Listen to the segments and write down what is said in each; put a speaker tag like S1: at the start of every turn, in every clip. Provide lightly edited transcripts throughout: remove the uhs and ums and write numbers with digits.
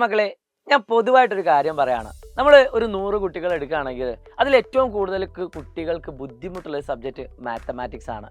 S1: മക്കളെ, ഞാൻ പൊതുവായിട്ടൊരു കാര്യം പറയാണ്. നമ്മൾ ഒരു 100 കുട്ടികൾ എടുക്കുകയാണെങ്കിൽ അതിൽ ഏറ്റവും കൂടുതൽ കുട്ടികൾക്ക് ബുദ്ധിമുട്ടുള്ള സബ്ജക്റ്റ് മാത്തമാറ്റിക്സ് ആണ്.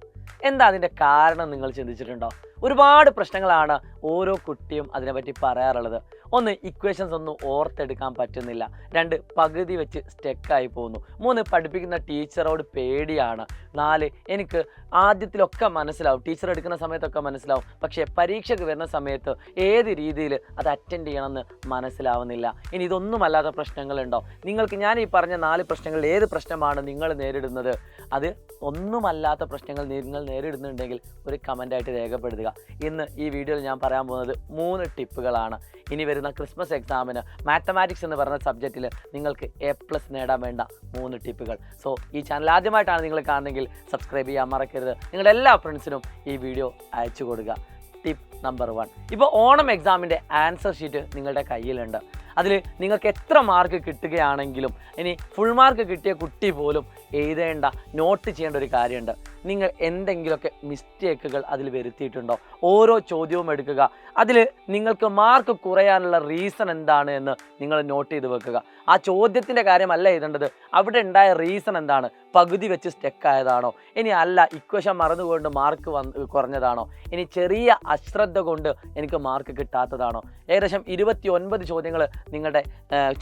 S1: എന്താ അതിൻ്റെ കാരണം നിങ്ങൾ ചിന്തിച്ചിട്ടുണ്ടോ? ഒരുപാട് പ്രശ്നങ്ങളാണ് ഓരോ കുട്ടിയും അതിനെപ്പറ്റി പറയാറുള്ളത്. ഒന്ന്, ഇക്വേഷൻസ് ഒന്നും ഓർത്തെടുക്കാൻ പറ്റുന്നില്ല. 2, പകുതി വെച്ച് സ്റ്റെക്കായി പോകുന്നു. 3, പഠിപ്പിക്കുന്ന ടീച്ചറോട് പേടിയാണ്. 4, എനിക്ക് ആദ്യത്തിലൊക്കെ മനസ്സിലാവും, ടീച്ചർ എടുക്കുന്ന സമയത്തൊക്കെ മനസ്സിലാവും, പക്ഷേ പരീക്ഷയ്ക്ക് വരുന്ന സമയത്ത് ഏത് രീതിയിൽ അത് അറ്റൻഡ് ചെയ്യണമെന്ന് മനസ്സിലാവുന്നില്ല. ഇനി ഇതൊന്നുമല്ലാത്ത പ്രശ്നങ്ങളുണ്ടോ? നിങ്ങൾക്ക് ഞാൻ ഈ പറഞ്ഞ 4 പ്രശ്നങ്ങളിൽ ഏത് പ്രശ്നമാണ് നിങ്ങൾ നേരിടുന്നത്? അത് ഒന്നുമല്ലാത്ത പ്രശ്നങ്ങൾ നിങ്ങൾ നേരിടുന്നുണ്ടെങ്കിൽ ഒരു കമൻ്റായിട്ട് രേഖപ്പെടുത്തുക. ഇന്ന് ഈ വീഡിയോയിൽ ഞാൻ പറയാൻ പോകുന്നത് 3 ടിപ്പുകളാണ്. ഇനി വരുന്ന ക്രിസ്മസ് എക്സാമിന് മാത്തമാറ്റിക്സ് എന്ന് പറയുന്ന സബ്ജക്റ്റിൽ നിങ്ങൾക്ക് A+ നേടാൻ വേണ്ട 3 ടിപ്പുകൾ. സോ ഈ ചാനൽ ആദ്യമായിട്ടാണ് നിങ്ങൾ കാണുന്നതെങ്കിൽ സബ്സ്ക്രൈബ് ചെയ്യാൻ മറക്കരുത്. നിങ്ങളുടെ എല്ലാ ഫ്രണ്ട്സിനും ഈ വീഡിയോ അയച്ചു കൊടുക്കുക. ടിപ്പ് നമ്പർ 1, ഇപ്പോൾ ഓണം എക്സാമിൻ്റെ ആൻസർ ഷീറ്റ് നിങ്ങളുടെ കയ്യിലുണ്ട്. അതിൽ നിങ്ങൾക്ക് എത്ര മാർക്ക് കിട്ടുകയാണെങ്കിലും ഇനി ഫുൾ മാർക്ക് കിട്ടിയ കുട്ടി പോലും എഴുതേണ്ട, നോട്ട് ചെയ്യേണ്ട ഒരു കാര്യമുണ്ട്. നിങ്ങൾ എന്തെങ്കിലുമൊക്കെ മിസ്റ്റേക്കുകൾ അതിൽ വരുത്തിയിട്ടുണ്ടോ? ഓരോ ചോദ്യവും എടുക്കുക. അതിൽ നിങ്ങൾക്ക് മാർക്ക് കുറയാനുള്ള റീസൺ എന്താണ് എന്ന് നിങ്ങൾ നോട്ട് ചെയ്ത് വെക്കുക. ആ ചോദ്യത്തിൻ്റെ കാര്യമല്ല എഴുതേണ്ടത്, അവിടെ ഉണ്ടായ റീസൺ എന്താണ്? പകുതി വെച്ച് സ്റ്റെക്കായതാണോ? ഇനി അല്ല, ഇക്വേഷൻ മറന്നുകൊണ്ട് മാർക്ക് കുറഞ്ഞതാണോ? ഇനി ചെറിയ അശ്രദ്ധ കൊണ്ട് എനിക്ക് മാർക്ക് കിട്ടാത്തതാണോ? ഏകദേശം 29 ചോദ്യങ്ങൾ നിങ്ങളുടെ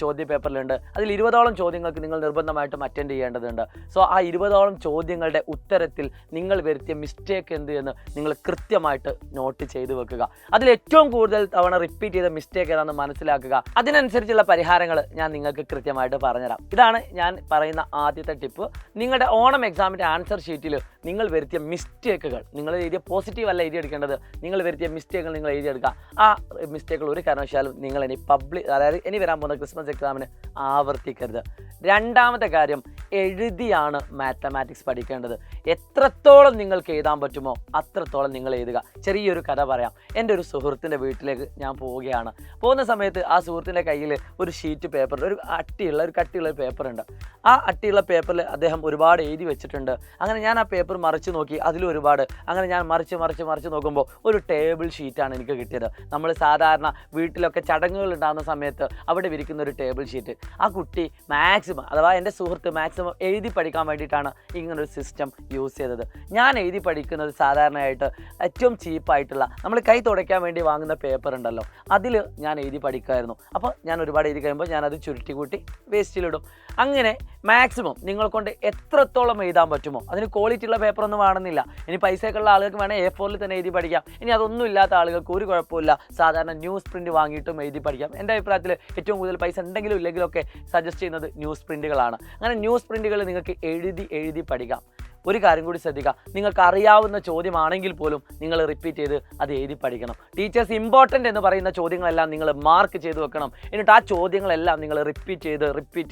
S1: ചോദ്യ പേപ്പറിലുണ്ട്. അതിൽ 20ഓളം ചോദ്യങ്ങൾക്ക് നിങ്ങൾ നിർബന്ധമായിട്ടും അറ്റൻഡ് ചെയ്യേണ്ടതുണ്ട്. സോ ആ 20ഓളം ചോദ്യങ്ങളുടെ ഉത്തരത്തിൽ നിങ്ങൾ വരുത്തിയ മിസ്റ്റേക്ക് എന്ത് എന്ന് നിങ്ങൾ കൃത്യമായിട്ട് നോട്ട് ചെയ്ത് വെക്കുക. അതിൽ ഏറ്റവും കൂടുതൽ തവണ റിപ്പീറ്റ് ചെയ്ത മിസ്റ്റേക്ക് ഏതാണെന്ന് മനസ്സിലാക്കുക. അതിനനുസരിച്ചുള്ള പരിഹാരങ്ങൾ ഞാൻ നിങ്ങൾക്ക് കൃത്യമായിട്ട് പറഞ്ഞുതരാം. ഇതാണ് ഞാൻ പറയുന്ന ആദ്യത്തെ ടിപ്പ്. നിങ്ങളുടെ ഓണം എക്സാമിൻ്റെ ആൻസർ ഷീറ്റിൽ നിങ്ങൾ വരുത്തിയ മിസ്റ്റേക്കുകൾ, നിങ്ങൾ എഴുതിയ പോസിറ്റീവ് അല്ല എഴുതിയെടുക്കേണ്ടത്, നിങ്ങൾ വരുത്തിയ മിസ്റ്റേക്കുകൾ നിങ്ങൾ എഴുതിയെടുക്കുക. ആ മിസ്റ്റേക്കുകൾ ഒരു കാരണവശാലും നിങ്ങൾ അതായത് ഇനി വരാൻ പോകുന്ന ക്രിസ്മസ് എക്സാമിന് ആവർത്തിക്കരുത്. രണ്ടാമത്തെ കാര്യം, എഴുതിയാണ് മാത്തമാറ്റിക്സ് പഠിക്കേണ്ടത്. എത്രത്തോളം നിങ്ങൾക്ക് എഴുതാൻ പറ്റുമോ അത്രത്തോളം നിങ്ങൾ എഴുതുക. ചെറിയൊരു കഥ പറയാം. എൻ്റെ ഒരു സുഹൃത്തിൻ്റെ വീട്ടിലേക്ക് ഞാൻ പോവുകയാണ്. പോകുന്ന സമയത്ത് ആ സുഹൃത്തിൻ്റെ കയ്യിൽ ഒരു ഷീറ്റ് പേപ്പർ, ഒരു കട്ടിയുള്ള ഒരു പേപ്പറുണ്ട്. ആ അട്ടിയുള്ള പേപ്പറിൽ അദ്ദേഹം ഒരുപാട് എഴുതി വെച്ചിട്ടുണ്ട്. അങ്ങനെ ഞാൻ ആ പേപ്പർ മറിച്ച് നോക്കി, അതിലും ഒരുപാട്. അങ്ങനെ ഞാൻ മറിച്ച് നോക്കുമ്പോൾ ഒരു ടേബിൾ ഷീറ്റാണ് എനിക്ക് കിട്ടിയത്. നമ്മൾ സാധാരണ വീട്ടിലൊക്കെ ചടങ്ങുകൾ ഉണ്ടാകുന്ന സമയത്ത് അവിടെ വിരിക്കുന്ന ഒരു ടേബിൾ ഷീറ്റ്. ആ കുട്ടി മാക്സിമം, അഥവാ എൻ്റെ സുഹൃത്ത് മാക്സിമം എഴുതി പഠിക്കാൻ വേണ്ടിയിട്ടാണ് ഇങ്ങനൊരു സിസ്റ്റം യൂസ് ചെയ്തത്. ഞാൻ എഴുതി പഠിക്കുന്നത് സാധാരണയായിട്ട് ഏറ്റവും ചീപ്പായിട്ടുള്ള നമ്മൾ കൈ തുടയ്ക്കാൻ വേണ്ടി വാങ്ങുന്ന പേപ്പർ ഉണ്ടല്ലോ, അതിൽ ഞാൻ എഴുതി പഠിക്കുമായിരുന്നു. അപ്പോൾ ഞാൻ ഒരുപാട് എഴുതി കഴിയുമ്പോൾ ഞാനത് ചുരുട്ടി കൂട്ടി വേസ്റ്റിലിടും. അങ്ങനെ മാക്സിമം നിങ്ങൾ കൊണ്ട് എത്രത്തോളം എഴുതാൻ പറ്റുമോ, അതിന് ക്വാളിറ്റി ഉള്ള പേപ്പറൊന്നും വേണമെന്നില്ല. ഇനി പൈസയൊക്കെ ഉള്ള ആളുകൾക്ക് വേണേൽ A4 തന്നെ എഴുതി പഠിക്കാം. ഇനി അതൊന്നും ഇല്ലാത്ത ആളുകൾക്ക് ഒരു കുഴപ്പമില്ല, സാധാരണ ന്യൂസ് പ്രിൻറ്റ് വാങ്ങിയിട്ടും എഴുതി പഠിക്കാം. എൻ്റെ അഭിപ്രായത്തിൽ ഏറ്റവും കൂടുതൽ പൈസ ഉണ്ടെങ്കിലും ഇല്ലെങ്കിലും ഒക്കെ സജസ്റ്റ് ചെയ്യുന്നത് ന്യൂസ് പ്രിൻറ്റുകളാണ്. അങ്ങനെ ന്യൂസ് പ്രിൻറ്റുകൾ നിങ്ങൾക്ക് എഴുതി പഠിക്കാം. ഒരു കാര്യം കൂടി ശ്രദ്ധിക്കുക, നിങ്ങൾക്ക് അറിയാവുന്ന ചോദ്യമാണെങ്കിൽ പോലും നിങ്ങൾ റിപ്പീറ്റ് ചെയ്ത് അത് എഴുതി പഠിക്കണം. ടീച്ചേഴ്സ് ഇമ്പോർട്ടൻ്റ് എന്ന് പറയുന്ന ചോദ്യങ്ങളെല്ലാം നിങ്ങൾ മാർക്ക് ചെയ്ത് വെക്കണം. എന്നിട്ട് ആ ചോദ്യങ്ങളെല്ലാം നിങ്ങൾ റിപ്പീറ്റ്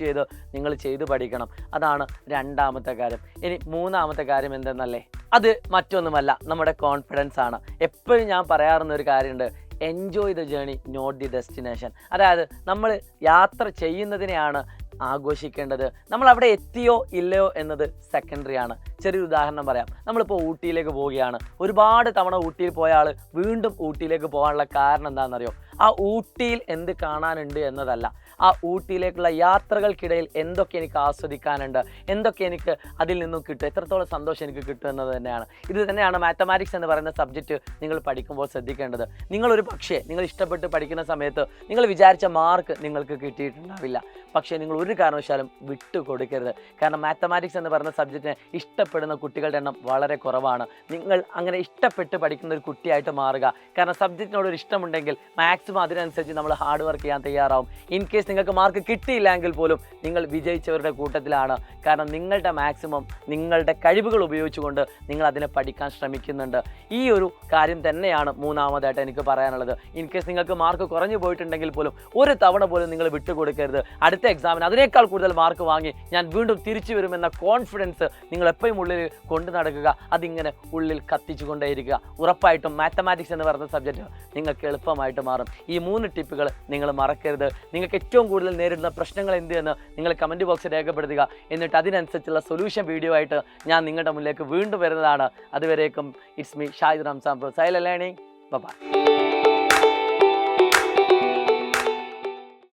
S1: ചെയ്ത് നിങ്ങൾ ചെയ്ത് പഠിക്കണം. അതാണ് രണ്ടാമത്തെ കാര്യം. ഇനി മൂന്നാമത്തെ കാര്യം എന്തെന്നല്ലേ, അത് മറ്റൊന്നുമല്ല, നമ്മുടെ കോൺഫിഡൻസ് ആണ്. എപ്പോഴും ഞാൻ പറയാറുന്ന ഒരു കാര്യമുണ്ട്, enjoy the journey not the destination. അതായത് നമ്മൾ യാത്ര ചെയ്യുന്നതിനെയാണ് ആഘോഷിക്കേണ്ടത്. നമ്മൾ അവിടെ എത്തിയോ ഇല്ലയോ എന്നത് സെക്കൻഡറി ആണ്. ചെറിയൊരു ഉദാഹരണം പറയാം. നമ്മളിപ്പോൾ ഊട്ടിയിലേക്ക് പോവുകയാണ്. ഒരുപാട് തവണ ഊട്ടിയിൽ പോയ ആൾ വീണ്ടും ഊട്ടിയിലേക്ക് പോകാനുള്ള കാരണം എന്താണെന്നറിയോ? ആ ഊട്ടിയിൽ എന്ത് കാണാനുണ്ട് എന്നതല്ല, ആ ഊട്ടിയിലേക്കുള്ള യാത്രകൾക്കിടയിൽ എന്തൊക്കെ എനിക്ക് ആസ്വദിക്കാനുണ്ട്, എന്തൊക്കെ എനിക്ക് അതിൽ നിന്നും കിട്ടും, എത്രത്തോളം സന്തോഷം എനിക്ക് കിട്ടും എന്നത് തന്നെയാണ്. ഇത് തന്നെയാണ് മാത്തമാറ്റിക്സ് എന്ന് പറയുന്ന സബ്ജക്റ്റ് നിങ്ങൾ പഠിക്കുമ്പോൾ ശ്രദ്ധിക്കേണ്ടത്. നിങ്ങളൊരു പക്ഷേ നിങ്ങൾ ഇഷ്ടപ്പെട്ട് പഠിക്കുന്ന സമയത്ത് നിങ്ങൾ വിചാരിച്ച മാർക്ക് നിങ്ങൾക്ക് കിട്ടിയിട്ടുണ്ടാവില്ല. പക്ഷേ നിങ്ങൾ ഒരു കാരണവശാലും വിട്ടു കൊടുക്കരുത്. കാരണം മാത്തമാറ്റിക്സ് എന്ന് പറയുന്ന സബ്ജക്റ്റിനെ ഇഷ്ടപ്പെടുന്ന കുട്ടികളുടെ എണ്ണം വളരെ കുറവാണ്. നിങ്ങൾ അങ്ങനെ ഇഷ്ടപ്പെട്ട് പഠിക്കുന്ന ഒരു കുട്ടിയായിട്ട് മാറുക. കാരണം സബ്ജക്റ്റിനോട് ഒരു ഇഷ്ടമുണ്ടെങ്കിൽ മാക്സിമം അതിനനുസരിച്ച് നമ്മൾ ഹാർഡ് വർക്ക് ചെയ്യാൻ തയ്യാറാവും. ഇൻ കേസ് നിങ്ങൾക്ക് മാർക്ക് കിട്ടിയില്ലെങ്കിൽ പോലും നിങ്ങൾ വിജയിച്ചവരുടെ കൂട്ടത്തിലാണ്. കാരണം നിങ്ങളുടെ മാക്സിമം നിങ്ങളുടെ കഴിവുകൾ ഉപയോഗിച്ചുകൊണ്ട് നിങ്ങൾ അതിനെ പഠിക്കാൻ ശ്രമിക്കുന്നുണ്ട്. ഈ ഒരു കാര്യം തന്നെയാണ് മൂന്നാമതായിട്ട് എനിക്ക് പറയാനുള്ളത്. ഇൻ കേസ് നിങ്ങൾക്ക് മാർക്ക് കുറഞ്ഞു പോയിട്ടുണ്ടെങ്കിൽ പോലും ഒരു തവണ പോലും നിങ്ങൾ വിട്ടുകൊടുക്കരുത്. അടുത്ത എക്സാമിന് അതിനേക്കാൾ കൂടുതൽ മാർക്ക് വാങ്ങി ഞാൻ വീണ്ടും തിരിച്ചു വരുമെന്ന കോൺഫിഡൻസ് നിങ്ങൾ എപ്പോഴും ഉള്ളിൽ കൊണ്ടു നടക്കുക. അതിങ്ങനെ ഉള്ളിൽ കത്തിച്ചുകൊണ്ടേയിരിക്കുക. ഉറപ്പായിട്ടും മാത്തമാറ്റിക്സ് എന്ന് പറയുന്ന സബ്ജക്റ്റ് നിങ്ങൾക്ക് എളുപ്പമായിട്ട് മാറും. ഈ 3 ടിപ്പുകൾ നിങ്ങൾ മറക്കരുത്. നിങ്ങൾക്ക് ഏറ്റവും കൂടുതൽ നേരിടുന്ന പ്രശ്നങ്ങൾ എന്ത് എന്ന് നിങ്ങൾ കമൻറ്റ് ബോക്സിൽ രേഖപ്പെടുത്തുക. എന്നിട്ട് അതിനനുസരിച്ചുള്ള സൊല്യൂഷൻ വീഡിയോ ആയിട്ട് ഞാൻ നിങ്ങളുടെ മുന്നിലേക്ക് വീണ്ടും വരുന്നതാണ്. അതുവരേക്കും it's me Shahid Ramzan from Silent Learning. By.